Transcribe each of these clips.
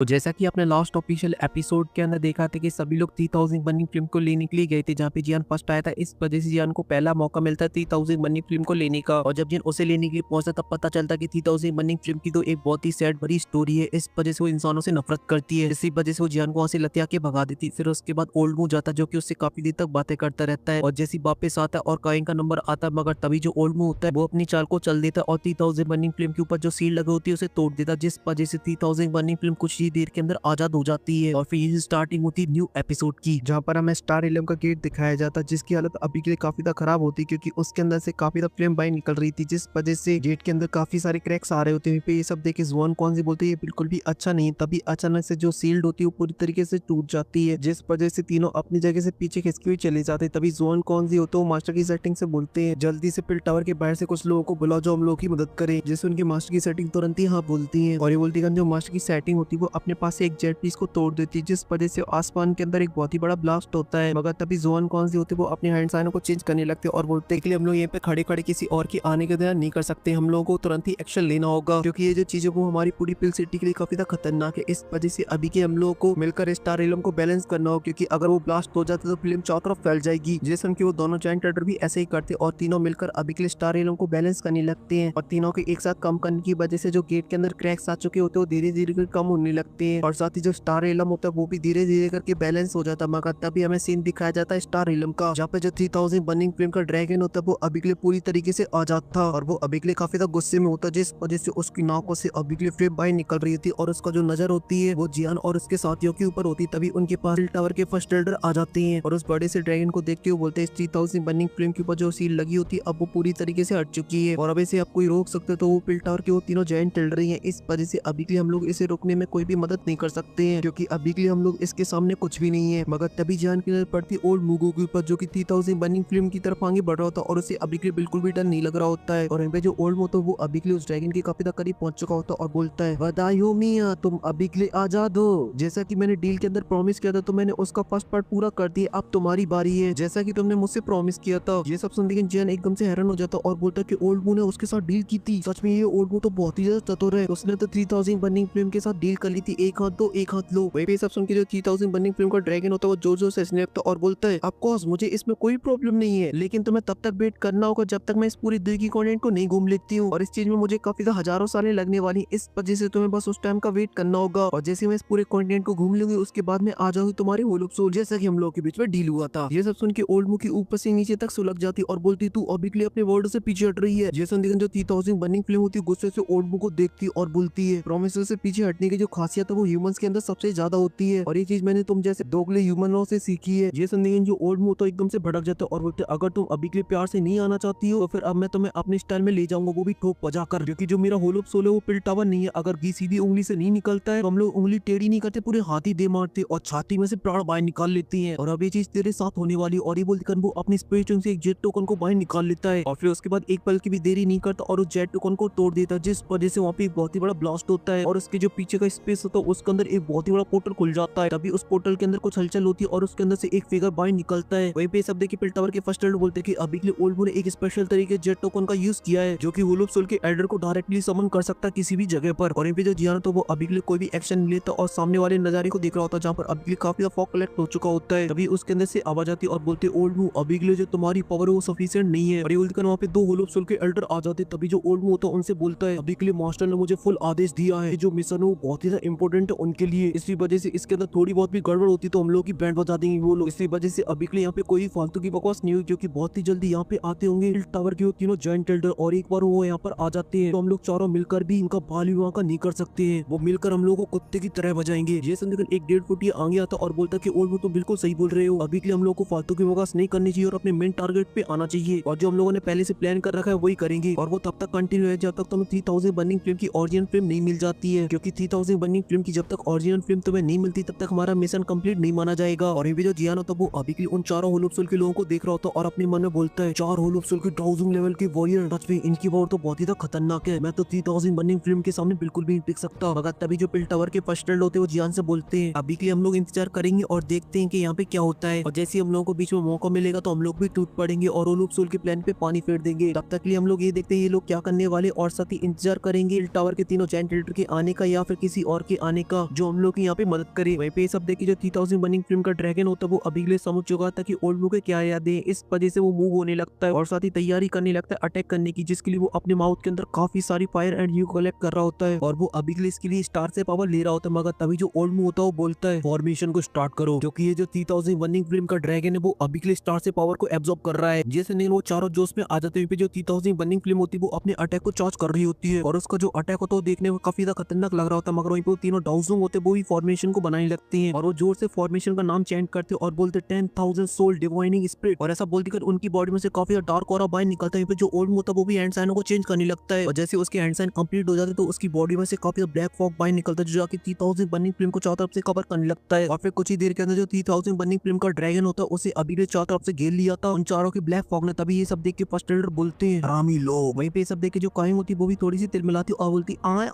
तो जैसा कि आपने लास्ट ऑफिशियल एपिसोड के अंदर देखा था कि सभी लोग 3000 बनी फिल्म को लेने के लिए गए थे, जहाँ पे जियान फर्स्ट आया था। इस वजह से जियान को पहला मौका मिलता है 3000 बनी फिल्म को लेने का। और जब जियान उसे लेने के लिए पहुंचता तब पता चलता कि 3000 बनी फिल्म की तो एक बहुत ही सैड भरी स्टोरी है। इस वजह से वो इंसानों से नफरत करती है, इसी वजह से वो जियान को वहाँ से लतिया के भगा देती। फिर उसके बाद ओल्ड मू जाता जो कि उससे काफी देर तक बातें करता रहता है, और जैसी वापस आता है और काइन का नंबर आता है, मगर तभी जो ओल्ड मू होता है वो अपनी चाल को चल देता है और 3000 बनी फिल्म के ऊपर जो सील लगी होती है उसे तोड़ देता, जिस वजह से 3000 बनी फिल्म कुछ ही देर के अंदर आजाद हो जाती है। और फिर यही स्टार्टिंग होती है न्यू एपिसोड की, जहाँ पर हमें स्टार इलम का गेट दिखाया जाता है, जिसकी हालत अभी के लिए काफी ज्यादा खराब होती है क्योंकि उसके अंदर से काफी ज्यादा फ्लेम बाहर निकल रही थी, जिस वजह से गेट के अंदर काफी सारे क्रैक्स आ रहे होते हैं। ये सब देखे जुआन कौन सी बोलते हैं ये बिल्कुल भी अच्छा नहीं। तभी अचानक से जो सील्ड होती है वो पूरी तरीके से टूट जाती है, जिस वजह से तीनों अपनी जगह से पीछे खिसके हुए चले जाते हैं। तभी जुआन कौन सी होता है वो मास्टर की सेटिंग से बोलते हैं जल्दी से पिल टावर के बाहर से कुछ लोगों को बुलाओ जो हम लोगों की मदद करें, जिससे उनकी मास्टर की सेटिंग तुरंत ही हाँ बोलती है। और ये बोलती है जो मास्टर की सेटिंग होती है वो अपने पास से एक जेट पीस को तोड़ देती है, जिस वजह से आसमान के अंदर एक बहुत ही बड़ा ब्लास्ट होता है। मगर तभी जोन कौन सी होती है वो अपने हैंड साइनों को चेंज करने लगते हैं और बोलते हैं कि हम लोग यहाँ पे खड़े खड़े किसी और की आने का ध्यान नहीं कर सकते, हम लोगों को तुरंत ही एक्शन लेना होगा क्योंकि ये जो चीजें वो हमारी पूरी पिल सिटी के लिए काफी ज्यादा खतरनाक है। इस वजह से अभी के हम लोगों को मिलकर स्टार इलम को बैलेंस करना हो, क्योंकि अगर वो ब्लास्ट हो जाता तो फिल्म चारों तरफ फैल जाएगी। जैसे कि वो दोनों जॉइंट राइडर भी ऐसे ही करते और तीनों मिलकर अभी के लिए स्टार इलम को बैलेंस करने लगते हैं। और तीनों के एक साथ कम करने की वजह से जो गेट के अंदर क्रैक्स आ चुके होते हैं वो धीरे धीरे कम होने लगते हैं, और साथ ही जो स्टार इलम होता है वो भी धीरे धीरे करके बैलेंस हो जाता है। मगर तभी हमें सीन दिखाया जाता है स्टार इलम का, जहाँ पे जो 3000 बर्निंग फ्लेम का ड्रैगन होता है वो अभी के लिए पूरी तरीके से आजाद था और वो अभी के लिए काफी ज्यादा गुस्से में होता है, जिस वजह से उसकी नाकों से अभी के लिए फ्लेम बाहर निकल रही थी और उसका जो नजर होती है वो जियान और उसके साथियों के ऊपर होती। तभी उनके पास टावर के फर्स्ट एल्डर आ जाते हैं और उस बड़े से ड्रैगन को देखते हुए बोलते हैं 3000 बर्निंग फ्लेम के ऊपर जो सील लगी होती है अब वो पूरी तरीके से हट चुकी है और अब इसे आप कोई रोक सकते तो वो पिल टावर के वो तीनों जॉइंट चल रही है। इस वजह से अभी के लिए हम लोग इसे रोकने में कोई भी मदद नहीं कर सकते हैं क्योंकि अभी के लिए हम लोग इसके सामने कुछ भी नहीं है। मगर तभी जान की नजर पड़ती ओल्ड मुगो के ऊपर जो कि 3000 बर्निंग फ्लेम की तरफ आगे बढ़ रहा होता है और उसे अभी के लिए बिल्कुल भी डर नहीं लग रहा होता है। और यहाँ पे जो ओल्ड मोतो वो अभी के लिए उस ड्रैगन के काफी करीब पहुंच चुका होता है और बोलता है बधाई हो मियां, तुम अभी के लिए आजाद हो। जैसा कि मैंने डील के अंदर प्रॉमिस किया था तो मैंने उसका फर्स्ट पार्ट पूरा कर दिया, अब तुम्हारी बारी है जैसा कि तुमने मुझसे प्रॉमिस किया था। ये सब सुनते जियान एकदम से हैरान हो जाता और बोलता कि ओल्ड मू ने उसके साथ डील की थी। सच में ये ओल्ड मू तो बहुत ही ज्यादा चतुर है, उसने तो 3000 बर्निंग फ्लेम के साथ डील कर ली थी, एक हाथ दो एक हाथ लो। वही पे सब सुन के जो 3000 बर्निंग फ्लेम का ड्रैगन होता है वो जोर जोर से हंसने लगता और बोलता है ऑफकोर्स मुझे इसमें कोई प्रॉब्लम नहीं है, लेकिन तुम्हें तब तक वेट करना होगा जब तक मैं इस पूरी दुनिया की कॉन्टिनेंट को नहीं घूम लेती हूँ और इस चीज में मुझे काफी हजारों सालें लगने वाली, इस वजह से तुम्हें बस उस टाइम का वेट करना होगा। और जैसे मैं इस पूरे कॉन्टिनेंट को घूम लूंगी उसके बाद में आ जाऊंगी तुम्हारे होलोप सोल, जैसा कि हम लोगों के बीच में डील हुआ था। ये सब सुन के ओल्ड मू की ऊपर से नीचे तक सुलग जाती और बोलती तू अभी के लिए अपने वर्ड से पीछे हट रही है। जैसन देखन जो 3000 बर्निंग फ्लेम होती है गुस्से से ओल्ड मू को देखती और बोलती है प्रॉमिस से पीछे हटने की जो खासियत है वो ह्यूमंस के अंदर सबसे ज्यादा होती है और ये चीज मैंने तुम जैसे दोगले ह्यूमनों से सीखी है। जैसन देखन जो ओल्ड मू तो एकदम से भड़क जाता और बोलते अगर तुम अभी के लिए प्यार से नहीं आना चाहती हो तो फिर अब मैं तुम्हें अपने स्टाइल में ले जाऊंगा, वो भी ठोक बजा कर, क्योंकि जो मेरा होलोप सोल है वो पिल टावर नहीं है। अगर घी सीधी उंगली से नहीं निकलता है तो हम लोग उंगली टेढ़ी नहीं करते, पूरे हाथी दे मारते और छाती में से प्राण बाहर निकाल लेती है। और अब ये चीज तेरे साथ होने वाली और ये बोलकर वो अपनी स्पिरिट से एक जेट टोकन को बाहर निकाल लेता है और फिर उसके बाद एक पल की भी देरी नहीं करता और उस जेट टोकन को तोड़ देता है, जिस वजह से वहाँ पे एक बहुत ही बड़ा ब्लास्ट होता है और उसके जो पीछे का स्पेस होता है उसके अंदर एक बहुत ही बड़ा पोर्टल खुल जाता है। तभी उस पोर्टल के अंदर कुछ हलचल होती है और उसके अंदर से एक फिगर बाहर निकलता है। वहीं पे सब देखिए पिल टावर के फर्स्ट एल्डर बोलते हैं कि अभी के लिए ओल्ड मू ने एक स्पेशल तरीके जेट टोकन का यूज किया है जो कि होलोप सोल के एल्डर को डायरेक्टली समन कर सकता है किसी भी जगह पर। और यहाँ पे जो जियान तो वो अभी के लिए कोई भी एक्शन नहीं लेता और सामने वाले नजारे को देख रहा होता है जहाँ पर अभी के लिए काफी फॉग कलेक्ट हो चुका होता है। तभी उसके अंदर से आवाज आती और बोलते ओल्ड मू अभी के लिए जो तुम्हारी पावर है वो सफिशिएंट नहीं है। और ये बोलकर वहाँ पे दो होलोप सोल के एल्डर आ जाते। तभी जो ओल्ड मू होता है उनसे बोलता है अभी के लिए मास्टर ने मुझे फुल आदेश दिया है, जो मिशन है वो बहुत ही इंपॉर्टेंट है उनके लिए, इसी वजह से इसके अंदर थोड़ी बहुत भी गड़बड़ होती तो हम लोग की बैंड बजा देंगे वो लोग। इसी वजह से अभी के लिए यहाँ पे कोई फालतू की बकवास नहीं हुई क्योंकि बहुत ही जल्दी यहाँ पे आते होंगे टावर के तीनों जॉइंट एल्डर और एक बार वो यहाँ पर आ जाते हैं तो हम लोग चारों मिलकर भी इनका बाल विवाह का नहीं कर सकते हैं, वो मिलकर हम लोगों को कुत्ते की तरह बजाएंगे। ये सुनकर एक 1.5 फुट आगे आता और बोलता कि ओल्ड मू तो बिल्कुल सही बोल रहे हो, अभी के लिए हम लोग को फालतू की बकवास नहीं करनी चाहिए और अपने मेन टारगेट पे आना चाहिए और जो हम लोगों ने पहले से प्लान कर रखा है वही करेंगे और वो तब तक कंटिन्यू है जब तक तुम्हें 3000 बर्निंग फ्लेम की ओरिजिनल फिल्म नहीं मिल जाती है, क्योंकि 3000 बर्निंग फिल्म की जब तक ओरिजिनल फिल्म तुम्हें नहीं मिलती तब तक हमारा मिशन कंप्लीट नहीं माना जाएगा। और ये भी जो जियान होता है वो अभी के लिए उन चारों होलोप सोल के लोगों को देख रहा होता और अपने मन में बोलता है 4 होलोप सोल के 1000 लेवल के वॉरियर, सच में इनकी पावर तो बहुत ही खतरनाक है, मैं तो 3000 बर्निंग फिल्म के सामने बिल्कुल भी नहीं टिक सकता। मगर तभी जो पिल टावर के फर्स्ट एल्डर होते हैं वो जियान से बोलते हैं अभी के लिए हम लोग इंतजार करेंगे और देखते हैं कि यहाँ पे क्या होता है और जैसे हम लोगों को बीच में मौका मिलेगा तो हम लोग भी टूट पड़ेंगे और होलोप सोल के प्लान पे पानी फेर देंगे। तब तक के लिए हम लोग ये देखते हैं ये लोग क्या करने वाले और साथ ही इंतजार करेंगे टावर के तीनों जॉइंट एल्डर के आने का या फिर किसी और लेके आने का जो हम लोग की यहाँ पे मदद करे। वहीं पे सब देखिए जो 3000 बर्निंग फ्लेम का ड्रैगन होता है वो अभी के लिए समझ चुका था कि ओल्ड मुंह के क्या यादें हैं। इस वजह से वो मूव होने लगता है और साथ ही तैयारी करने लगता है अटैक करने की, जिसके लिए वो अपने माउथ के अंदर काफी सारी फायर एंड यू कलेक्ट कर रहा होता है और वो अभी के लिए इसके लिए स्टार से पावर ले रहा होता है। मगर तभी जो ओल्ड मुंह होता है वो बोलता है फॉर्मेशन को स्टार्ट करो, क्योंकि ये जो 3000 बर्निंग फ्लेम का ड्रैगन है वो अभी के लिए स्टार से पावर को एब्जॉर्ब कर रहा है। जैसे नहीं वो चारों जोश में आ जाते हैं। जो 3000 बर्निंग फ्लेम होती है वो अपने अटैक को चार्ज कर रही होती है और उसका जो अटैक होता है वो देखने में काफी ज्यादा खतरनाक लग रहा होता है। मगर वहीं पे वो तीनों डाउजोंग होते हैं वो भी फॉर्मेशन को बनाने लगती हैं और वो जोर से फॉर्मेशन का नाम चेंज करते हैं और बोलते 10,000 सोल डिवाइनिंग स्पिरिट, और ऐसा बोलते कर उनकी बॉडी में से काफी डार्क ऑरा बाहर निकलता है। जो ओल्ड होता है वो भी हैंड साइनों को चेंज करने लगता है और जैसे उसके हैंड साइन कंप्लीट हो जाते तो उसकी बॉडी में से काफी ब्लैक फॉग बाहर निकलता है जो जाके 3000 बर्निंग फ्लेम को चारों तरफ से कवर करने लगता है। और फिर कुछ ही देर के अंदर जो 3000 बर्निंग फ्लेम का ड्रैगन होता है उसे अभी के चारों तरफ से घेर लिया था उन चारों की ब्लैक फॉग ने। तभी ये सब देख के फर्स्ट एडर बोलते हैं हरामी लोग। वहीं पे सब देख के जो काइंग होती है वो भी थोड़ी सी तिलमिलाती और बोलती आए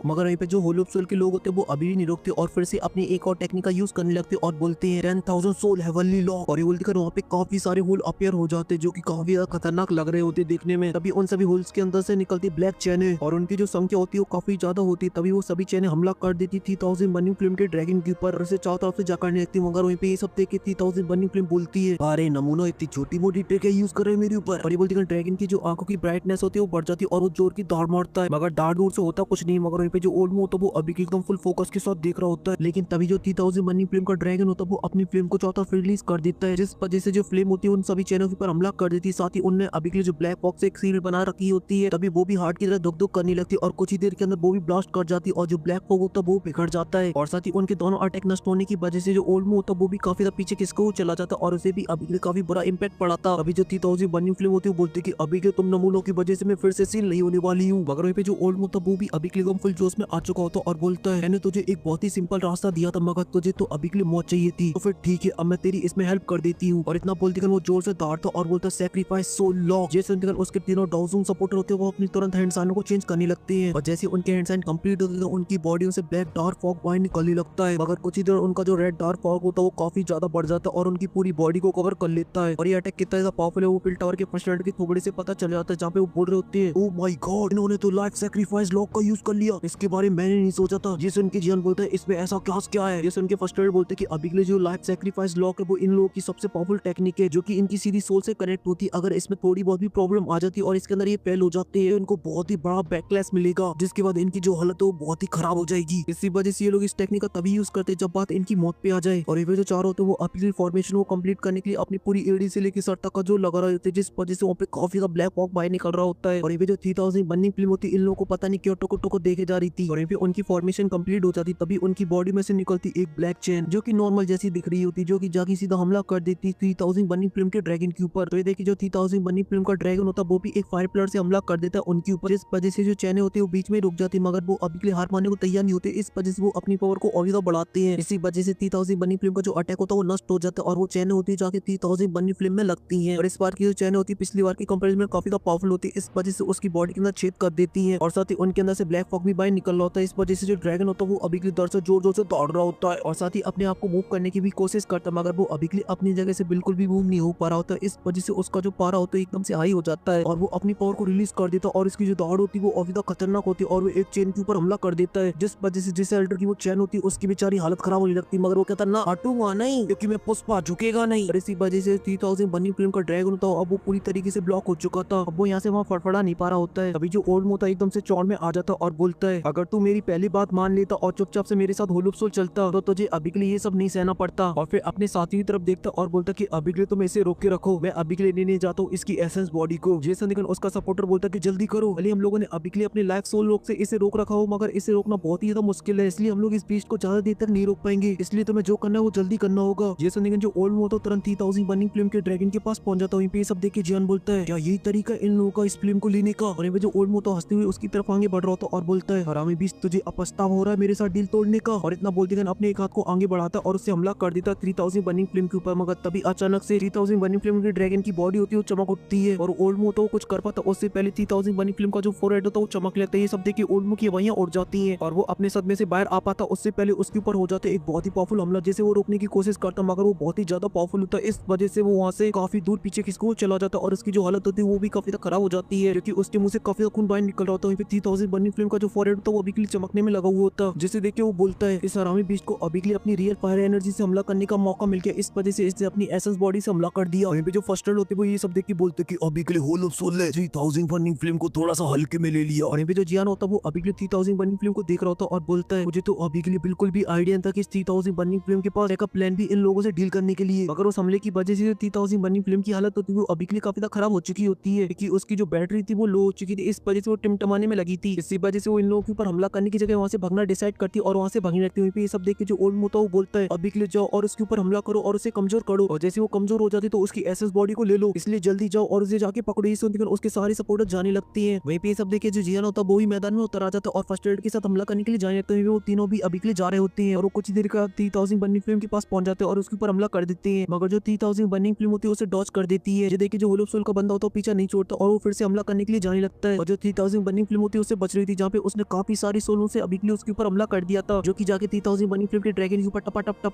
मगर वहीं पे जो होलो सोल के लोग होते हैं वो अभी भी नहीं रोकते और फिर से अपनी एक और टेक्निक का यूज करने लगते और बोलते हैं 10,000 सोल हेवनली लॉक, और ये बोलते कर वहाँ पे काफी सारे होल अपीयर हो जाते हैं जो कि काफी ज्यादा खतरनाक लग रहे होते देखने में। तभी उन सभी होल्स के अंदर से निकलती ब्लैक चैने और उनकी जो संख्या होती है वो काफी ज्यादा होती है। तभी वो सभी चैने हमला कर देती 3000 बर्निंग फ्लेम के ड्रैगन के ऊपर और उसे चारों तरफ से जा करने लगती। मगर वहीं पे ये सब देख के 3000 बर्निंग फ्लेम बोलती है अरे नमूना इतनी छोटी मोटी ट्रिक यूज कर रहे हैं मेरे ऊपर। और ये बोलती है ड्रैगन की जो आंखों की ब्राइटनेस होती है वो बढ़ जाती है और वो जोर की दौड़ मारता है, मगर दाड़ दूर से होता कुछ नहीं। मगर वहीं पे जो ओल्ड होता है वो अभी एकदम फुल फोकस के साथ देख रहा होता है। लेकिन तभी जो 3000 बर्निंग फ्लेम का ड्रैगन होता है वो अपनी फ्लेम को चारों तरफ रिलीज कर देता है, जिस वजह से जो फ्लेम होती है उन सभी चैनल के ऊपर हमला कर देती है। साथ ही उनने अभी के लिए जो ब्लैक बॉक्स एक सील बना रखी होती है तभी वो भी हार्ट की तरह दुख दुख करने लगती है और कुछ ही देर के अंदर वो भी ब्लास्ट कर जाती है और जो ब्लैक फॉग होता है वो बिखर जाता है। और साथ ही उनके दोनों अटैक नष्ट होने की वजह से जो ओल्ड होता है वो भी काफी पीछे किसको चला जाता और उसे भी अभी के लिए काफी बड़ा इम्पैक्ट पड़ा था। अभी जो 3000 बर्निंग फ्लेम होती है वो बोलती है कि अभी के तुम नमूनों की वजह से मैं फिर से सील नहीं होने वाली हूँ। मगर वहीं पे जो ओल्ड होता है वो भी अभी के लिए फुल जोश में आ चुका होता और बोलता है मैंने तुझे एक बहुत ही सिंपल रास्ता दिया था मगर तुझे तो अभी के लिए मौत चाहिए थी, तो फिर ठीक है अब मैं तेरी इसमें हेल्प कर देती हूँ। और इतना बोलती वो जोर से दौड़ता और बोलता सैक्रिफाइस सोल लॉक। जैसे उसके तीनों डाउजोंग सपोर्टर होते हैं वो अपनी तुरंत हैंड साइनों को चेंज करने लगते हैं और जैसे उनके हैंड साइन कंप्लीट होते हैं तो उनकी बॉडी से ब्लैक डार्क फॉग बाहर निकलने लगता है। मगर कुछ ही देर उनका जो रेड डार्क फॉग होता है वो काफी ज्यादा बढ़ जाता है और उनकी पूरी बॉडी को कवर कर लेता है। और ये अटैक कितना ज्यादा पावरफुल है वो पिल टावर के फर्स्ट एड की थोबड़े से पता चल जाता है जहाँ पे वो बोल रहे होते हैं ओह माय गॉड इन्होंने तो लाइफ सैक्रिफाइस लॉक का यूज कर लिया, इसके बारे में मैंने नहीं सोचा था। जैसे उनके जीवन बोलते हैं इसमें ऐसा क्या है। जैसे उनके फर्स्ट एड बोलते हैं कि अभी के लिए जो लाइफ सैक्रिफाइस लॉक है वो इन लोगों की सबसे पावरफुल टेक्निक है जो कि इनकी सीधी सोल से कनेक्ट होती है। अगर इसमें थोड़ी बहुत भी प्रॉब्लम आ जाती है और इसके अंदर ये फेल हो जाते हैं इनको बहुत ही बड़ा बैकलैश मिलेगा जिसके बाद इनकी जो हालत है वो बहुत ही खराब हो जाएगी। इसी वजह से ये लोग इस टेक्निक का तभी यूज करते हैं जब बात इनकी मौत पे आ जाए। और ये जो चार होते हैं वो अपनी फॉर्मेशन को कंप्लीट करने के लिए अपनी पूरी एडी से लेकर सर तक का जो लगा रहे होते हैं जिस वजह से वहाँ पे काफी ज्यादा ब्लैक फॉग बाहर निकल रहा होता है। और ये जो 3000 बर्निंग फ्लेम होती है इन लोगों को पता नहीं क्यों टोको टोको देखे जा रही थी और ये उनकी फॉर्मेशन कंप्लीट हो जाती तभी उनकी बॉडी में से निकलती एक ब्लैक चेन जो कि नॉर्मल जैसी दिख रही होती जो कि जाके सीधा हमला कर देती 3000 बर्निंग फ्लेम के ड्रैगन के ऊपर। तो ये देखिए जो 3000 बर्निंग फ्लेम का ड्रैगन होता है वो भी एक फायर पिलर से हमला कर देता है उनके ऊपर, जिस वजह से जो चैने होती है वो बीच में रुक जाती है मगर वो अभी के लिए हार मानने को तैयार नहीं होते। इस वजह से वो अपनी पावर को और ज्यादा बढ़ाते हैं। इसी वजह से 3000 बर्निंग फ्लेम का जो अटैक होता है वो नष्ट हो जाता है और वो चैने होती है जाके 3000 बर्निंग फ्लेम में लगती है। और इस बार की जो चैने होती है पिछली बार की कंपेरिजन में काफी ज्यादा पावरफुल होती है, इस वजह से उसकी बॉडी के अंदर छेद कर देती है और साथ ही उनके अंदर से ब्लैक फॉग भी बाहर निकल रहा होता है। इस वजह से जो ड्रैगन होता है वो अभी के लिए दर से जोर जोर से दौड़ रहा होता है और साथ ही अपने आप को मूव करने की भी कोशिश करता है मगर वो अभी के लिए अपनी जगह से बिल्कुल भी मूव नहीं हो पा रहा होता है। इस वजह से उसका जो पारा होता है एकदम से हाई हो जाता है और वो अपनी पावर को रिलीज कर देता है और इसकी जो दौड़ होती है वो अभी तक खतरनाक होती है और वो एक चेन के ऊपर हमला कर देता है जिस वजह से जिस एल्डर की वो चैन होती है उसकी बेचारी हालत खराब होने लगती है मगर वो कहता है ना हटूंगा नहीं क्योंकि मैं पुष्पा झुकेगा नहीं। और इसी वजह से 3000 बर्निंग फ्लेम का ड्रैगन होता है अब वो पूरी तरीके से ब्लॉक हो चुका था, अब वो यहाँ से वहाँ फड़फड़ा नहीं पा रहा होता है। अभी जो ओल्ड मोता एकदम से चौड़ में आ जाता और बोलता है अगर तू मेरी पहली बात मान लेता और चुपचाप से मेरे साथ होलुप सोल चलता तो तुझे अभी के लिए ये सब नहीं सहना पड़ता। और फिर अपने साथी की तरफ देखता और बोलता कि अभी के लिए तुम इसे रोक के रखो, मैं अभी के लिए लेने जाता हूँ इसकी एसेंस बॉडी को। जेसन निकल उसका सपोर्टर बोलता कि जल्दी करो, भले हम लोगों ने अभी के लिए अपने लाइफ सोल रोक से इसे रोक रखा हो मगर इसे रोकना बहुत ही ज्यादा मुश्किल है, इसलिए हम लोग इस बीस्ट को ज्यादा देर तक नहीं रोक पाएंगे, इसलिए तुम्हें जो करना है वो जल्दी करना होगा। जेसन निकल जो ओल्ड होता तुरंत 3000 बर्निंग फ्लेम के ड्रैगन के पास पहुंच जाता है। ये सब देख के जियान बोलता है क्या यही तरीका इन लोगों का इस फ्लेम को लेने का। और ये जो ओल्ड मोता हंसते हुए उसकी तरफ आगे बढ़ रहा होता और बोलता है हरामी बीस्ट तुझे अपस्ताव हो रहा है मेरे साथ डील तोड़ने का। और इतना बोलते अपने एक हाथ को आगे बढ़ाता और उससे हमला कर देता 3000 बर्निंग फ्लेम के ऊपर। मगर तभी अचानक से 3000 बर्निंग फ्लेम के ड्रैगन की बॉडी होती है वो चमक उठती है और ओल्ड मोता कुछ कर पाता उससे पहले 3000 बर्निंग फ्लेम का जो फोरहेड होता है वो चमक लेता है। ये सब देखिए ओल्ड मो की वहियां उड़ जाती हैं और वो अपने सदमे से बाहर आ पाता उससे पहले उसके ऊपर हो जाते एक बहुत ही पावरफुल हमला जिसे वो रोकने की कोशिश करता मगर वो बहुत ही ज्यादा पावरफुल होता है। इस वजह से वो वहाँ से काफी दूर पीछे किसको चला जाता और उसकी जो हालत होती है वो भी काफी खराब हो जाती है क्योंकि उसके मुंह से काफी खून बाहर निकल रहा होता है। 3000 बर्निंग फ्लेम का जो फोरहेड होता है वो अभी के लिए चमकने में लगा हुआ होता, जिसे देख के वो बोलता है इस हरामी बीस्ट को अभी के लिए अपनी रियल फायर एनर्जी से हमला करने का मौका मिल गया, इस वजह से इसने अपनी एसेंस बॉडी से हमला कर दिया। वहीं पे जो फर्स्ट होते वो ये सब देख के बोलते कि अभी के लिए होल ऑफ सोल है 3000 बर्निंग फ्लेम को थोड़ा सा हल्के में ले लिया। और जो जियान होता है वो अभी के लिए 3000 बर्निंग फ्लेम को देख रहा होता और बोलता है मुझे तो अभी के लिए बिल्कुल भी आइडिया था कि 3000 बर्निंग फ्लेम के पास एक प्लान भी इन लोगों से डील करने के लिए, मगर उस हमले की वजह से 3000 बर्निंग फ्लेम की हालत होती है वो अभी के लिए काफी ज्यादा खराब हो चुकी होती है, क्योंकि उसकी जो बैटरी थी वो लो हो चुकी थी, इस वजह से वो टिमटमाने में लगी थी। इसी वजह से वो इन लोगों के ऊपर हमला करने की जगह वहां से भागना डिसाइड करती और वहां से भागने लगती है। ये सब देख के जो ओल्ड होता है वो बोलता है अभी के लिए जाओ और उसके ऊपर हमला करो और उसे कमजोर करो, और जैसे वो कमजोर हो जाती तो उसकी एसएस बॉडी को ले लो, इसलिए जल्दी जाओ और उसे जाके पकड़ो। उसके सारे सपोर्टर जाने लगती है। वहीं पे सब देखे जो जियान होता है वो भी मैदान में उतर आ जाता है और फर्स्ट एड के साथ हमला करने के लिए जाने लगते हैं। वो तीनों भी अभी के लिए जा रहे होते हैं और वो कुछ देर का 3000 बर्निंग फ्लेम के पास पहुंच जाते हैं और उसके ऊपर हमला कर देते हैं, मगर जो 3000 बर्निंग फ्लेम होती है उसे डॉज कर देती है। देखिए जो होल ऑफ सोल का बंदा होता है पीछा नहीं छोड़ता और वो फिर से हमला करने के लिए जाने लगता है, और जो 3000 बर्निंग फ्लेम होती है उससे बच रही थी, जहाँ पे उसने काफी सारी सोलों से अभी के लिए उसके ऊपर हमला कर दिया था, जो कि जाके 3000 बर्निंग फ्लेम के ड्रैगन के ऊपर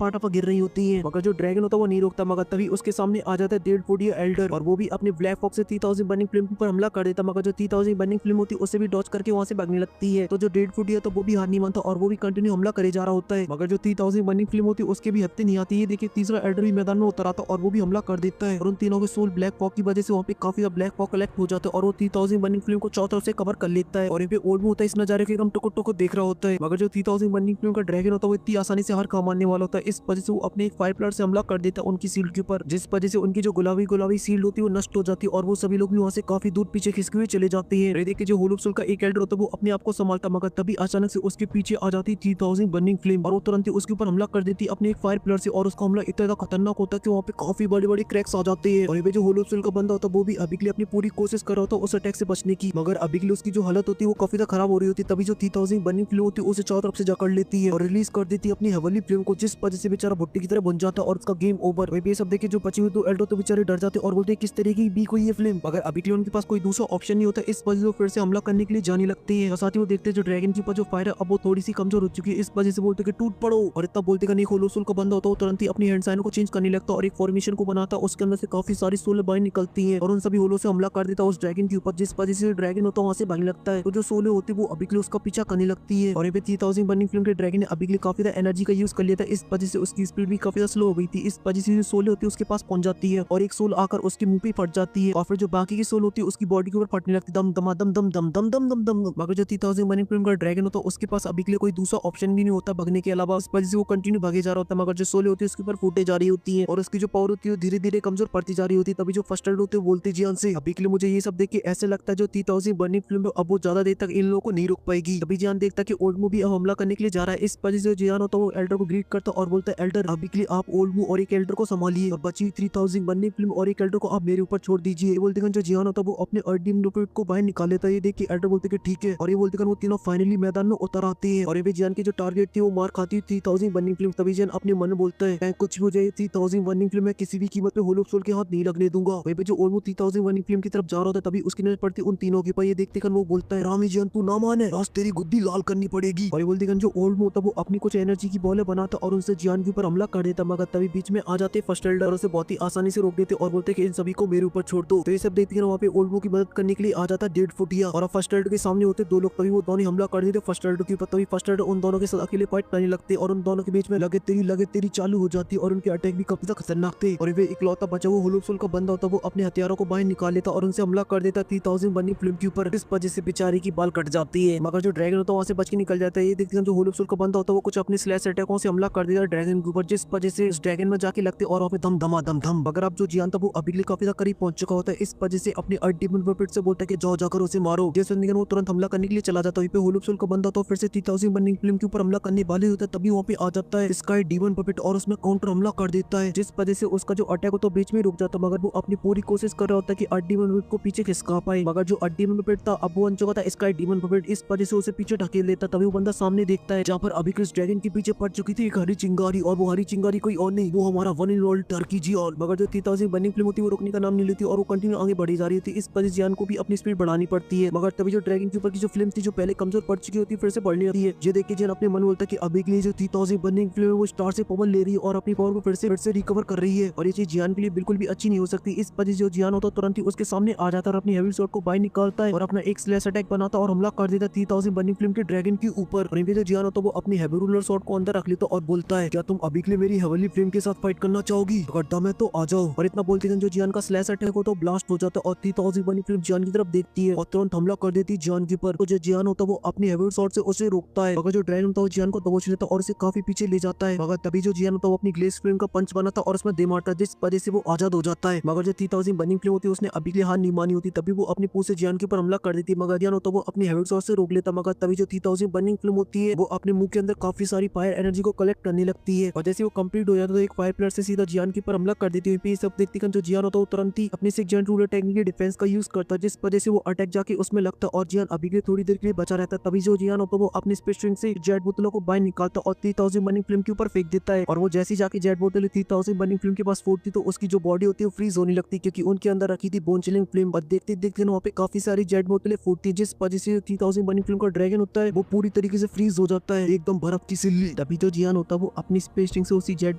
टपा गिर रही होती है। मगर जो ड्रैगन होता है वो नहीं रोकता, मगर तभी उसके सामने आ जाता है डेड फूडी एल्डर और वो भी अपने ब्लैक फॉक्स से 3000 बर्निंग फ्लेम के ऊपर हमला कर देता, मगर जो 3000 बर्निंग फ्लेम होती है उसे भी डॉज करके वहां से भागने लगती है। तो जो डेड फूडी है तो वो भी हार नहीं मानता और वो भी कंटिन्यू हमला करे जा रहा होता है, मगर जो 3000 बर्निंग फ्लेम होती है उसके भी हत्ते नहीं आती है। देखिए तीसरा एल्डर भी मैदान में उतर आता और वो भी हमला कर देता है और उन तीनों के सोल ब्लैक फॉग की वजह से वहाँ पे काफी ब्लैक फॉग कलेक्ट हो जाता है और वो 3000 बर्निंग फ्लेम को चारों तरफ से कवर कर लेता है। और यहाँ पे ओल्ड में होता है इस नजारे के एकदम टुको देख रहा होता है, मगर जो 3000 बर्निंग फ्लेम का ड्रैगन होता है वो इतनी आसानी से हार खा मानने वाला होता है, इस वजह से वो अपने एक फायर प्लांट से हमला कर देता है उनकी सील्ड के ऊपर, जिस वजह से उनकी जो गुलाबी सील्ड होती है वो नष्ट हो जाती है और वो सभी लोग भी वहाँ से काफी दूर पीछे खिसके हुए चले जाते हैं। देखिए जो होल ऑफ सोल का एक एल्डर होता है वो अपने आप को संभालता, मगर तभी अचानक से उसके पीछे आ जाती 3000 बर्निंग फ्लेम और वो तुरंत ही उसके ऊपर हमला कर देती अपने एक फायर प्लांट से, और उसका हमला इतना ज्यादा खतरनाक होता है कि वहाँ पे काफी बड़े क्रैक्स आ जाते हैं। और ये जो होल ऑफ सोल का बंदा होता है वो भी अभी के लिए अपनी पूरी कोशिश कर रहा होता है उस अटैक से बचने की, मगर अभी के लिए उसकी जो हालत होती है वो काफी ज्यादा खराब हो रही होती है। तभी जो 3000 बर्निंग फ्लेम होती है उसे चारों तरफ से जकड़ लेती है और रिलीज कर देती है अपनी हेवनली फ्लेम को, जिस वजह से बेचारा भुट्टी की तरह बन जाता है और उसका गेम ओवर। वही ये सब देखे जो बची हुई तो एल्डो तो बेचारे डर जाते और बोलते किस तरीके की बीक हुई ये फ्लेम, मगर अभी के लिए उनके पास कोई दूसरा ऑप्शन नहीं होता, इस वजह से वो फिर से हमला करने के लिए जाने लगते हैं। और साथ ही वो देखते हैं जो ड्रैगन के ऊपर जो फायर है अब वो थोड़ी सी कमजोर हो चुकी है, इस वजह से बोलते कि टूट पड़ो, और इतना बोलते का नहीं होल ऑफ सोल का बंदा होता है तुरंत ही अपनी हैंड साइन को चेंज करने लगता और एक फॉर्मेशन को बनाता, उसके अंदर से काफी सारी सोल बाहर निकलती है और उन सभी होलों से हमला कर देता उस ड्रैगन के ऊपर, जिस वजह से ड्रैगन होता है वहां से भागने लगता है। तो जो सोले होती है वो अभी के लिए उसका पीछा करने लगती है और 3000 बर्निंग फ्लेम के ड्रैगन ने अभी के लिए काफी ज्यादा एनर्जी का यूज कर लिया था, इस वजह से उसकी स्पीड भी काफी ज्यादा स्लो हो गई थी, इस वजह से जो सोल होती है उसके पास पहुंच जाती है और एक सोल आकर उसके मुंह पे फट जाती है और फिर जो बाकी की सोल होती है उसकी बॉडी के ऊपर फटने लगती है दम दम दम दम दम दम दम दम दम। मगर जो 3000 बर्निंग फ्लेम का ड्रैगन होता है उसके पास अभी के लिए कोई दूसरा ऑप्शन भी नहीं होता भगने के अलावा, इस वजह से वो कंटिन्यू भागे जा रहा होता है, मगर जो सोल होती है उसके ऊपर फूटे जा रही होती है और उसकी जो पावर होती है धीरे धीरे कमजोर पड़ती जा रही होती है। तभी जो फर्स्ट एड होते हैं बोलते जियान से अभी के लिए मुझे ये सब देख के ऐसे लगता है जो 3000 बर्निंग फ्लेम अब वो ज्यादा देर तक इन लोगों को नहीं रोक पाएगी। तभी जियान देखता है कि ओल्ड मूवी अब हमला करने के लिए जा रहा है, इस वजह से जियान होता है वो एल्डर को ग्रीट करता और बोलता है एल्डर अभी के लिए आप ओल्ड मू और एक एल्डर को संभालिए और बची 3000 बर्निंग फ्लेम और एक एल्डर को आप मेरे ऊपर छोड़ दीजिए। बोलते जो जियान होता है वो अपने अर्डियम लोपेट को बाहर निकाल लेता है, ये देख के एल्डर बोलते कि ठीक है, और ये बोलते वो तीनों फाइनली मैदान में उतर आते हैं और ये जियान की जो टारगेट थी वो मार खाती 3000 बर्निंग फ्लेम। तभी जियान अपने मन में बोलता है कुछ भी हो जाए 3000 बर्निंग फ्लेम मैं किसी भी कीमत पे होल ऑफ सोल के हाथ नहीं लगने दूंगा। वहीं पे जो ओल्ड मू 3000 बर्निंग फ्लेम की तरफ जा रहा था तभी उसकी नजर पड़ती उन तीनों के ऊपर, ये देखते वो बोलता है रामी जियान तू ना माने आज तेरी गुद्दी लाल करनी पड़ेगी। और ये बोलते जो ओल्ड मू होता वो अपनी कुछ एनर्जी की बॉल बनाता और उनसे जियान के ऊपर हमला कर देता, मगर तभी बीच में आ जाते फर्स्ट एल्डर और उसे बहुत ही आसानी से रोक देते और बोलते कि इन सभी को मेरे ऊपर छोड़ दो। तो ये सब देखते हैं वहाँ पे ओल्ड मू की मदद करने के लिए आ जाता डेड फुटिया और फर्स्ट एल्डर के सामने होते दो लोग, तभी वो दोनों हमला कर देते फर्स्ट एल्डर के ऊपर। तभी फर्स्ट एल्डर उन दोनों के साथ अकेले फाइट करने लगते और उन दोनों के बीच में लगे तेरी चालू हो जाती और उनके अटैक भी काफी खतरनाक थे। और वे इकलौता बचा वो होल ऑफ सोल का बंदा होता वो अपने हथियारों को बाहर निकाल लेता और उनसे हमला कर देता 3000 बर्निंग फ्लेम के ऊपर, इस वजह से बेचारी की बाल कट जाती है, मगर जो ड्रैगन होता है वहाँ से बच के निकल जाता है। ये देखते हैं जो होल ऑफ सोल का बंदा होता है वो कुछ अपने स्लैश अटैकों से हमला कर देता ड्रैगन के ऊपर, जिस वजह से इस ड्रैगन में जाके लगते और वहाँ पे दम दमा दम दम। मगर अब जो जियान था वो अभी के लिए काफी ज्यादा करीब पहुंच चुका होता है, इस वजह से अपने अल्टीमेट वेपन से बोलता है कि जाओ जाकर उसे मारो। जैसे वो तुरंत हमला करने के लिए चला जाता है, होल ऑफ सोल का बंदा तो फिर से 3000 बर्निंग फ्लेम के ऊपर हमला करने वाले होता है, तभी वहाँ पे आ जाता है स्काई डीमन पपेट और उसमें काउंटर हमला कर देता है, जिस वजह से उसका जो अटैक होता है बीच में रुक जाता है, मगर वो अपनी पूरी कोशिश कर रहा होता है कि डीमन पपेट को पीछे खिसका पाए, मगर जो डीमन पपेट था अब वो बन चुका था स्काई डीमन पपेट, इस वजह से उसे पीछे ढकेल लेता। तभी वो बंदा सामने देखता है जहाँ पर अभी क्रिस ड्रैगन के पीछे पड़ चुकी थी एक हरी चिंगारी, और वो हरी चिंगारी कोई और नहीं वो हमारा वन एंड ओनली टर्की जियान। मगर जो 3000 बर्निंग फ्लेम होती है वो रुकने का नाम नहीं लेती और वो कंटिन्यू आगे बढ़ी जा रही थी, इस वजह से जियान को भी अपनी स्पीड बढ़ानी पड़ती है। मगर तभी जो ड्रैगन के ऊपर की जो फ्लेम थी जो पहले कमजोर पड़ चुकी होती है फिर से बढ़ने लगती है। ये देख के जियान अपने मन बोलता है कि अभी के लिए जो 3000 बर्निंग फ्लेम है वो स्टार से पावर ले रही है और अपनी पावर को फिर से रिकवर कर रही है, और ये चीज जियान के लिए बिल्कुल भी अच्छी नहीं हो सकती। इस वजह से जो जियान होता है तुरंत ही उसके सामने आ जाता है और अपनी हेवी शॉट को बाहर निकालता है और अपना एक स्लैश अटैक बनाता और हमला कर देता 3000 बर्निंग फ्लेम के ड्रैगन ड्रैगन के ऊपर। और जो जियान होता है वो अपनी हेवी रूलर स्वॉर्ड को अंदर रख लेता और बोलता है क्या तुम अभी के लिए मेरी हेवनली फ्लेम के साथ फाइट करना चाहोगी? अगर दम है तो आ जाओ। और इतना बोलते हैं जो जियान का स्लैश अटैक होता है ब्लास्ट हो जाता है और 3000 बनी फ्लेम जियान की तरफ देखती है और तुरंत हमला कर देती है जियान के ऊपर। तो जो जियान होता है वो अपनी हेवी स्वॉर्ड से उसे रोकता है, मगर जो ड्रैगन होता है वो जियान को दबोच लेता है और उसे काफी पीछे ले जाता है। मगर तभी जो जियान होता है वो अपनी ग्लेस फ्लेम का पंच बनाता है और उसमें दे मारता है, जिस वजह से वो आजाद हो जाता है। मगर जो 3000 बर्निंग फ्लेम होती है उसने अभी के लिए हार नहीं मानी होती, तभी वो अपनी पूछ से जियान के ऊपर हमला कर देती है। मगर जियान होता है वो अपनी हेवी स्वॉर्ड से रोक लेता है। मगर तभी जो 3000 बर्निंग फ्लेम होती है वो अपने मुंह के अंदर काफी सारी फायर एनर्जी को कलेक्ट करने लगती है और जैसे वो कंप्लीट हो जाता है तो एक फायर प्लेयर से सीधा जियान के ऊपर हमला कर देती है। ये सब देखते जो जियान होता है वो तुरंत ही अपने सिक्स जेंट रूलर टेक्निक के डिफेंस का यूज करता है, जिस वजह से वो अटैक जाके उसमें लगता है और जियान अभी के थोड़ी देर के लिए बचा रहता है। तभी जो जियान होता है वो अपनी स्पेस स्ट्रिंग से जेट बोतलों को बाहर निकालता और 3000 बर्निंग फ्लेम के ऊपर फेंक देता है। और वो जैसी जाके जेट बोतल 3000 बर्निंग फ्लेम के पास फूटती तो उसकी जो बॉडी होती है वो फ्रीज होने लगती है, क्योंकि उनके अंदर रखी थी बोन चिलिंग फ्लेम। और देखते देखते वहाँ पे काफी सारी जेट बोतलें फूटती है, जिस वजह से 3000 बर्निंग फ्लेम का ड्रैगन होता है वो पूरी तरीके से फ्रीज हो जाता है, एकदम बर्फ की सिल्ली। तभी जो जियान होता है वो अपनी स्पेस स्ट्रिंग से उसी जेट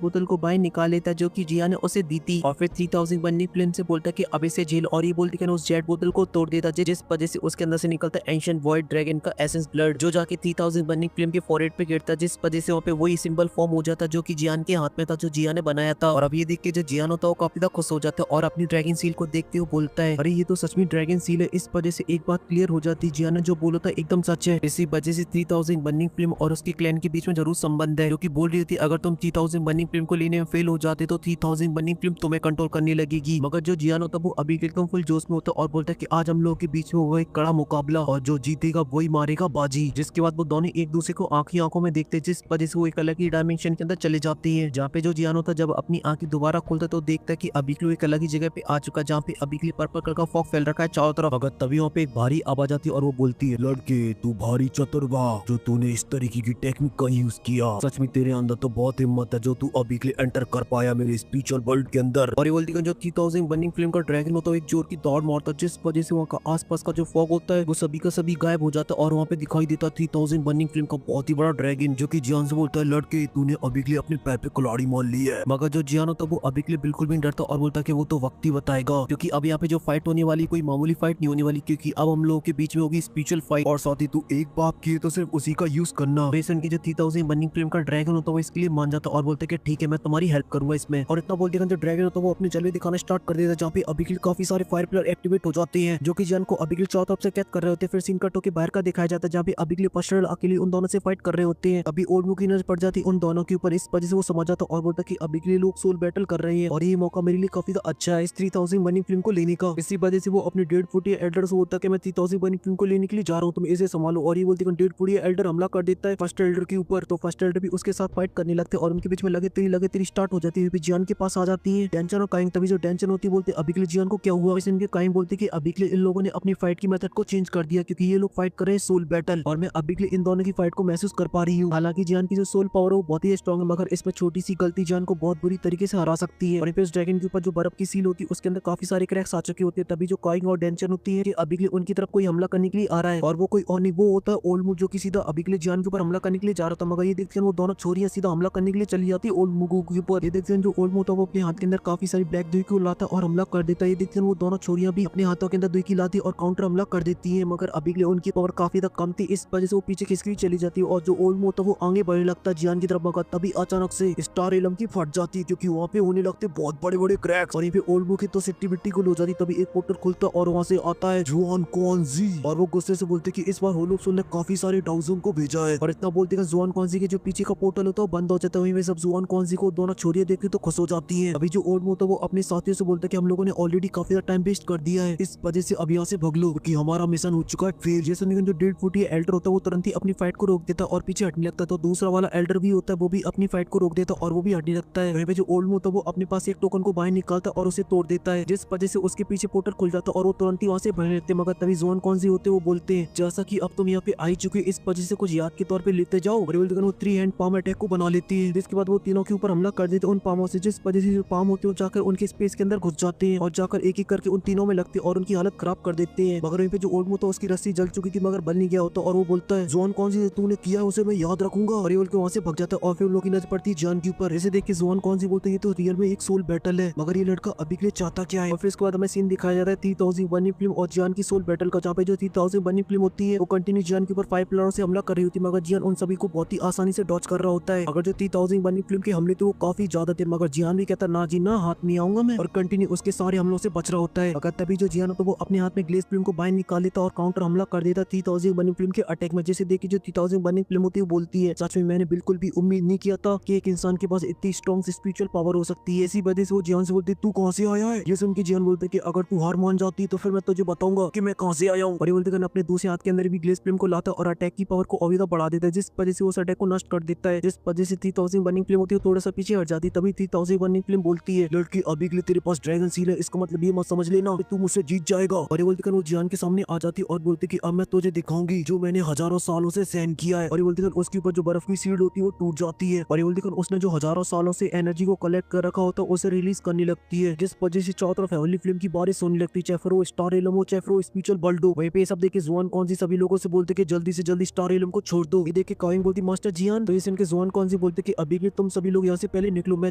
बोतल को बाहर निकाल लेता है जो कि जियान ने उसे दी थी और फिर 3000 बर्निंग फ्लेम से बोलता है कि अब इसे झेल। और ये बोलती है उस जेट बोतल को तोड़ देता है, जिस वजह से उसके अंदर से निकलता है एंशिएंट वॉइड ड्रैगन का एसेंस ब्लड, जो जाके 3000 बर्निंग फ्लेम के फॉरहेड पे गिरता है, जिस वजह से वहाँ पे वही सिंबल फॉर्म हो जाता है जो कि जियान के हाथ में था, जो जियान ने बनाया था। और अब ये देख के जो जियान होता है वो काफी ज्यादा खुश हो जाता है और अपनी ड्रैगन सील को देखते हुए बोलता है अरे ये तो सच में ड्रैगन सील है। इस वजह से एक बात क्लियर हो जाती है, जियान ने जो बोला था एकदम सच है। इसी वजह से 3000 बर्निंग फ्लेम और उसके क्लैन के बीच में जरूर संबंध है, जो कि बोल रही थी अगर तुम 3000 बर्निंग फ्लेम को लेने में फेल हो जाते तो 3000 बर्निंग फ्लेम तुम्हें कंट्रोल करने लगेगी। मगर जो जियान होता है वो अभी एकदम फुल जोश में होता है और बोलता है कि आज हम लोगों के बीच में होगा एक कड़ा मुकाबला और जो जीतेगा वही मारेगा बाजी। जिसके बाद वो दोनों एक दूसरे को आंखी आंखों में देखते हैं, जिस वजह से वो एक अलग ही डायमेंशन के अंदर चले जाते हैं, जहाँ पे जो जियान होता है जब अपनी आंखें दोबारा खोलता है तो देखता है कि अभी के लिए एक अलग ही जगह पे आ चुका है, जहाँ पे अभी के लिए पर्पल कलर का फॉग फैल रखा है चारों तरफ। मगर तभी वहाँ पे एक भारी आवाज आती है और वो बोलती है लड़के तू भारी चतुर वाह, जो तूने इस तरीके की टेक्निक का यूज किया, सच में तेरे अंदर तो बहुत हिम्मत है जो तू अभी के लिए एंटर कर पाया मेरे स्पिरिचुअल वर्ल्ड के अंदर। और ये बोलती है जो 3000 बर्निंग फ्लेम का ड्रैगन होता है एक जोर की दौड़ मारता है, जिस वजह से वहाँ का आसपास का जो फॉग होता है वो सभी का सभी गायब हो जाता है और वहाँ पे दिखाई देता 3000 बर्निंग फ्लेम का बहुत ही बड़ा ड्रैगन, जो कि जियान से बोलता है लड़के तूने अभी के लिए अपने पैर पे कुल्हाड़ी मान ली है। मगर जो जियान होता है वो अभी के लिए बिल्कुल भी नहीं डरता और बोलता है कि वो तो वक्त ही बताएगा, क्योंकि अब यहाँ पे जो फाइट होने वाली कोई मामूली फाइट नहीं होने वाली, क्योंकि अब हम लोगों के बीच में होगी स्पिरिचुअल फाइट और साथ ही तू एक बाप की तो सिर्फ उसी का यूज करना। बेसन की जो 3000 बर्निंग फ्लेम का ड्रैगन होता है वो इसके लिए मान जाता और बोलते कि ठीक है मैं तुम्हारी हेल्प करूंगा इसमें। और इतना बोलते जो ड्रैगन होता है वो अपने जलवे दिखाना स्टार्ट कर देता है, जहाँ पे अभी के लिए काफी सारे फायर प्लेयर एक्टिवेट हो जाते हैं, जो कि जियान को अभी के लिए चारों तरफ से कैद कर रहे होते हैं। फिर सीन कट होकर बाहर का दिखाया जाता है जहाँ पे अभी के लिए पर्सनल अकेले उन दोनों से फाइट कर रहे होते हैं। अभी ओल्ड मुख की नजर पड़ जाती है उन दोनों के ऊपर, इस वजह से वो समझ जाता और बोलता कि अभी के लिए लोग सोल बैटल कर रहे हैं और ये मौका मेरे लिए काफी अच्छा है इस 3000 बर्निंग फ्लेम को लेने का। इसी वजह से वो अपने डेड फुटी एल्डर से बोलता है मैं 3000 बर्निंग फ्लेम को लेने के लिए जा रहा हूँ, तुम इसे संभालो। और ये बोलती है डेड फुटी एल्डर हमला कर देता है फर्स्ट एल्डर के ऊपर, तो फर्स्ट एल्डर भी उसके साथ फाइट करने लगते हैं और उनके बीच में लगे तेरी स्टार्ट हो जाती है। जियान के पास आ जाती है टेंशन और काइंग, तभी जो टेंशन होती है बोलते अभी के लिए जियान को क्या हुआ, इस इनके काइंग बोलते कि अभी के लिए इन लोगों ने अपनी फाइट की मेथड को चेंज कर दिया, क्योंकि ये लोग फाइट कर रहे हैं सोल बैटल और मैं अभी के लिए इन दोनों की फाइट को महसूस कर पा रही हूँ। हालांकि जियान की जो सोल पावर है वो बहुत ही स्ट्रॉन्ग है, मगर इसमें छोटी सी गलती जियान को बहुत बुरी तरीके से हरा सकती है। और इस ड्रैगन के ऊपर जो बर्फ की सील होती है उसके अंदर काफी सारे क्रैक्स आ चुके होते हैं। तभी जो काइंग और टेंशन होती है कि अभी के लिए उनकी तरफ कोई हमला करने के लिए आ रहा है और वो कोई और नहीं, वो होता है ओल्ड मुग, जो कि सीधा अभी के लिए जियान के ऊपर हमला करने के लिए जा रहा था। मगर ये देखते हैं वो दोनों छोरियां सीधा हमला करने के लिए चली जाती है ओल्ड मुगू के ऊपर। ये देखते हैं जो ओल्ड मुग था वो अपने हाथ के अंदर काफी सारी ब्लैक दुई को लाता और हमला कर देता है। ये देखते हैं वो दोनों छोरियां भी अपने हाथों के अंदर दुई की लाती और काउंटर हमला कर देती है, मगर अभी के लिए उनकी पावर काफी तक कम थी, इस वजह से वो पीछे खिसकी चली जाती है और जो ओल्ड मुग था वो आगे बढ़ने लगता है जियान की तरफ। मगर तभी अचानक से स्टार एलम की फट जाती है, क्योंकि वहाँ पे होने लगते बहुत बड़े बड़े क्रैक्स और ये पे ओल्ड मुग की तो सिट्टी बिट्टी को हो जाती। तभी एक पोर्टल खुलता और वहाँ से आता है जुआन कौनजी और वो गुस्से से बोलते कि इस बार होलोप्सन ने काफी सारे डाउजों को भेजा है। और इतना बोलते जुआन कौनजी के जो पीछे का पोर्टल होता है बंद हो जाता है। वहीं सब जुआन कौनजी को दोनों छोरियां देखते तो खुश हो जाती है। अभी जो ओल्ड मुग था वो अपने साथियों से बोलता है कि हम लोगों ने ऑलरेडी काफी ज्यादा टाइम वेस्ट कर दिया है, इस वजह से अब यहाँ से भग लो क्योंकि हमारा मिशन हो चुका है फेल। जैसे जो डेड फुटी एल्डर होता है वो तुरंत ही अपनी फाइट को रोक देता है और पीछे हटने लगता है, तो दूसरा वाला एल्डर भी होता है वो भी अपनी फाइट को रोक देता है और वो भी हटने लगता है। वहीं पे जो ओल्ड मुग था वो अपने पास एक टोकन को बाहर निकालता है और उसे तोड़ देता है, जिस वजह से उसके पीछे पोर्टल खुल जाता है और वो तुरंत ही वहाँ से भरने लगते हैं। मगर तभी जोन कौन सी होते वो बोलते हैं जैसा कि अब तुम यहाँ पे आई चुके इस वजह से कुछ याद के तौर पे लेते जाओ। और वो 3 हैंड पाम अटैक को बना लेती है, जिसके बाद वो तीनों के ऊपर हमला कर देते हैं उन पामों से, जिस वजह से जो पाम होते हैं जाकर उनके स्पेस के अंदर घुस जाते हैं और जाकर एक एक करके उन तीनों में लगते हैं और उनकी हालत खराब कर देते हैं। मगर वहीं पे जो ओल्ड मुग था उसकी रस्सी जल चुकी थी मगर बल नहीं गया होता और वो बोलता है जोन कौन सी तूने किया है उसे मैं याद रखूंगा, और ये बोल के वहाँ से भग जाता है। और फिर उन लोगों की नजर पड़ती है जान के ऊपर। इसे देख के जोन कौन सी बोलते हैं ये तो रियल में एक सोल बैटल है, मगर ये लड़का अभी के लिए चाहता क्या है। और फिर इसके बाद हमें सीन दिखाया जा रहा है 3000 बर्निंग फ्लेम और जान की सोल बैटल का, जहाँ पे जो 3000 बर्निंग फ्लेम होती है वो कंटिन्यू जान के ऊपर पाइपलाइनों से हमला कर रही होती है, मगर जियान उन सभी को बहुत ही आसानी से डॉच कर रहा होता है। अगर जो 3000 बनी फिल्म के हमले थे वो काफी ज्यादा थे, मगर जियान भी कहता ना जी ना, हाथ नहीं आऊंगा मैं, और कंटिन्यू उसके सारे हमलों से बच रहा होता है। अगर तभी जो जियान तो वो अपने हाथ में ग्लेस फिल्म को बाहर निकाल लेता और काउंटर हमला कर देता 3000 बनी फिल्म के अटैक में। जैसे देखिए जो 3000 बनी फिल्म होती है बोलती है, सच में मैंने बिल्कुल भी उम्मीद नहीं किया था कि एक इंसान के पास इतनी स्ट्रॉन्ग स्पिरिचुअल पावर हो सकती है। इसी वजह से वो जियान से बोलती तू कहाँ से आया है। ये सुन के जियान बोलते कि अगर तू हार मान जाती तो फिर मैं तुझे बताऊंगा कि मैं कहाँ से आया हूँ। और ये बोलते अपने दूसरे हाथ के अंदर भी ग्लेस फिल्म को लाता और अटैक की पावर को और ज्यादा बढ़ा देता है, जिस वजह से उस अटैक को नष्ट कर देता है। जिस वजह से 3000 बनी फिल्म होती है थोड़ा सा पीछे हट जाती। तभी 3000 बनी फिल्म बोलती है, लड़की अभी के लिए तेरे पास ड्रैगन सील है, इसका मतलब ये मत समझ लेना कि तू मुझसे जीत जाएगा। और ये बोलते वो जियान के सामने आ जाती और बोलती कि अब मैं तुझे दिखाऊंगी जो मैंने हजारों सालों से सहन किया है। और ये बोलते उसके ऊपर जो बर्फ की शील्ड होती है वो टूट जाती है। और ये बोलते उसने जो हजारों सालों से एनर्जी को कलेक्ट कर रखा होता है उसे रिलीज करने लगती है, जिस वजह से चारों तरफ हेवनली फ्लेम की बारिश होने लगती है। चाहे फिर वो स्टार एलम हो, चाहे फिर वो स्पिरिचुअल वर्ल्ड हो। वहीं पे सब देखे जुआन कौन सी सभी लोगों से बोलते कि जल्दी से जल्दी स्टार एलम को छोड़ दो। ये देखे काइंग बोलती मास्टर जियान, तो इस इनके जुआन कौन सी बोलते कि अभी के तुम सभी लोग यहाँ से पहले निकलो, मैं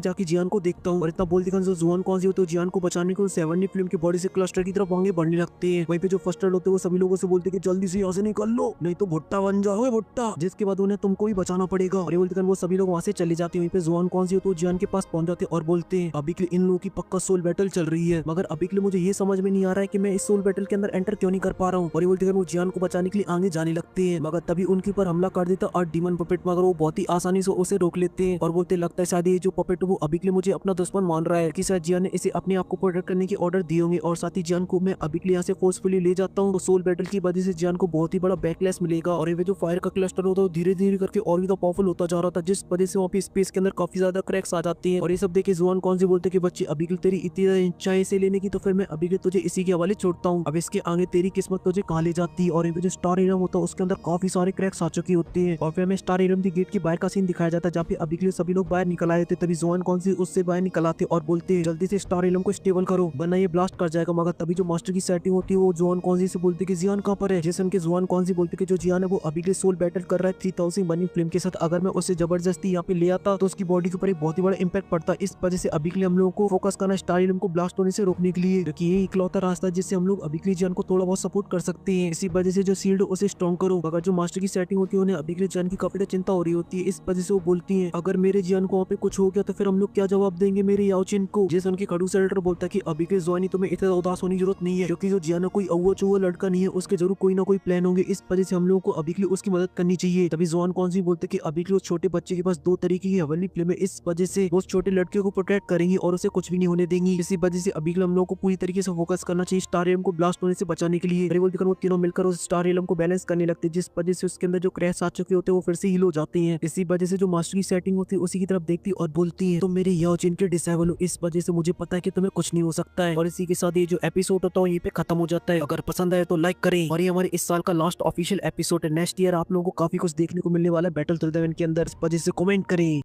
जाके जियान को देखता हूँ। और इतना बोलती जुआन कौन सी होती है जियान को बचाने को सेवनली फिल्म की बॉडी से क्लस्टर की तरफ आगे बढ़ने लगते हैं। वहीं पे जो फर्स्ट होते हैं वो सभी लोगों से बोलते कि जल्दी से यहाँ से निकल लो, नहीं तो भुट्टा बन जाओ भुट्टा, जिसके बाद उन्हें तुमको ही बचाना पड़ेगा। और ये बोलते वो सभी लोग वहाँ से चले जाते हैं। वहीं पे जुआन कौन सी होती है जियान के पास पहुंच जाते हैं और बोलते हैं अभी के लिए इन लोगों की पक्का सोल बैटल चल रही है, मगर अभी के लिए मुझे ये समझ में नहीं आ रहा है कि मैं इस सोल बैटल के अंदर एंटर क्यों नहीं कर पा रहा हूँ। और ये बोलते वो जियान को बचाने के लिए आगे जाने लगते हैं, मगर तभी उनके ऊपर हमला कर देता और डीमन पपेट, मगर वो बहुत ही आसानी से उसे रोक लेते हैं और बोलते लगता है शायद ये जो पपेट वो अभी के लिए मुझे अपना दुश्मन मान रहा है कि शायद जियान ने इसे अपने आप को प्रोटेक्ट करने के ऑर्डर दिए होंगे। और साथ ही जियान को मैं अभी के लिए यहाँ से फोर्सफुली ले जाता हूँ, तो सोल बैटल की वजह से जियान को बहुत ही बड़ा बैकलैश मिलेगा। और ये जो फायर का क्लस्टर होता है धीरे धीरे करके और भी पावरफुल होता जा रहा था, जिस वजह से वहाँ पे स्पेस के अंदर काफी ज्यादा क्रैक्स आ जाती है। और ये सब देखे जुआन कौन से बोलते कि बच्चे अभी के लिए तेरी इतनी ज्यादा इच्छा है इसे लेने की, तो फिर मैं अभी के तुझे इसी के हवाले छोड़ता हूँ, अब इसके आगे तेरी किस्मत तुझे कहाँ ले जाती है। और जो स्टार एरम होता है उसके अंदर काफी सारे क्रैक्स आ चुके होते हैं। और फिर हमें स्टार एरम की गेट के बाहर का सीन दिखाया जाता है, जहाँ पे अभी के लिए सभी लोग बाहर निकल आए थे। तभी जुआन कौन सी उससे बाहर निकल आते और बोलते जल्दी से स्टार एरम को स्टेबल करो वरना ये ब्लास्ट कर जाएगा। मगर तभी जो मास्टर की सेटिंग होती है वो जुआन कौन सी से बोलते कि जियान कहाँ पर है। जैसे उनके जुआन कौन सी बोलते कि जो जियान है वो अभी के लिए सोल बैटल कर रहा है 3000 बनी फिल्म के साथ, अगर मैं उसे जबरदस्ती यहाँ पे ले आता तो उसकी बॉडी के ऊपर एक बहुत ही बड़ा इंपैक्ट पड़ता। इस वजह से अभी के लिए हम लोगों को फोकस करना स्टार एरम को ब्लास्ट होने से रोकने के लिए, क्योंकि ये इकलौता रास्ता है जिससे हम लोग अभी के लिए जियान को थोड़ा बहुत सपोर्ट कर सकते हैं। इसी वजह से जो सील्ड उसे स्ट्रॉन्ग करो। अगर जो मास्टर की सेटिंग होती है उन्हें अभी के लिए जियान की काफी चिंता हो रही होती है। इस वजह से वो बोलती है अगर मेरे जियान को वहाँ पे कुछ हो गया तो फिर हम लोग क्या जवाब देंगे मेरे याओचिन को। जैसे उनके खड़ू से एडिटर बोलता है कि अभी के जुआनी तुम्हें इतना उदास होने की जरूरत नहीं है, क्योंकि जो जियान कोई अव्वा चुव्वा लड़का नहीं है, उसके जरूर कोई ना कोई प्लान होंगे। इस वजह से हम लोगों को अभी के लिए उसकी मदद करनी चाहिए। तभी जुआन कौन सी बोलते कि अभी के लिए उस छोटे बच्चे के पास 2 तरीके की हवेली फिल्म है, इस वजह से वो उस छोटे लड़के को प्रोटेक्ट करेंगी और उसे कुछ भी नहीं होने देंगी। इसी वजह से अभी के लिए हम लोगों को पूरी तरीके से फोकस करना चाहिए स्टार एलम को ब्लास्ट होने से बचाने के लिए। बोलते वो तीनों मिलकर उस स्टार एलम को बैलेंस करने लगते हैं, जिस वजह से उसके अंदर जो क्रैश आ चुके होते हैं वो फिर से हील हो जाते हैं। इसी वजह से जो मास्टर की सेटिंग होती है उसी की तरफ देखती और बोलती है तो मेरे याओचिन के डिसेबल हो, इस वजह से मुझे पता है कि तुम्हें कुछ नहीं हो सकता है। और इसी के साथ ये जो एपिसोड होता है यहीं पे खत्म हो जाता है। अगर पसंद आए तो लाइक करें। और ये हमारे इस साल का लास्ट ऑफिशियल एपिसोड है। नेक्स्ट ईयर आप लोगों को काफी कुछ देखने को मिलने वाला है बैटल 11 के अंदर, इस वजह से कमेंट करें।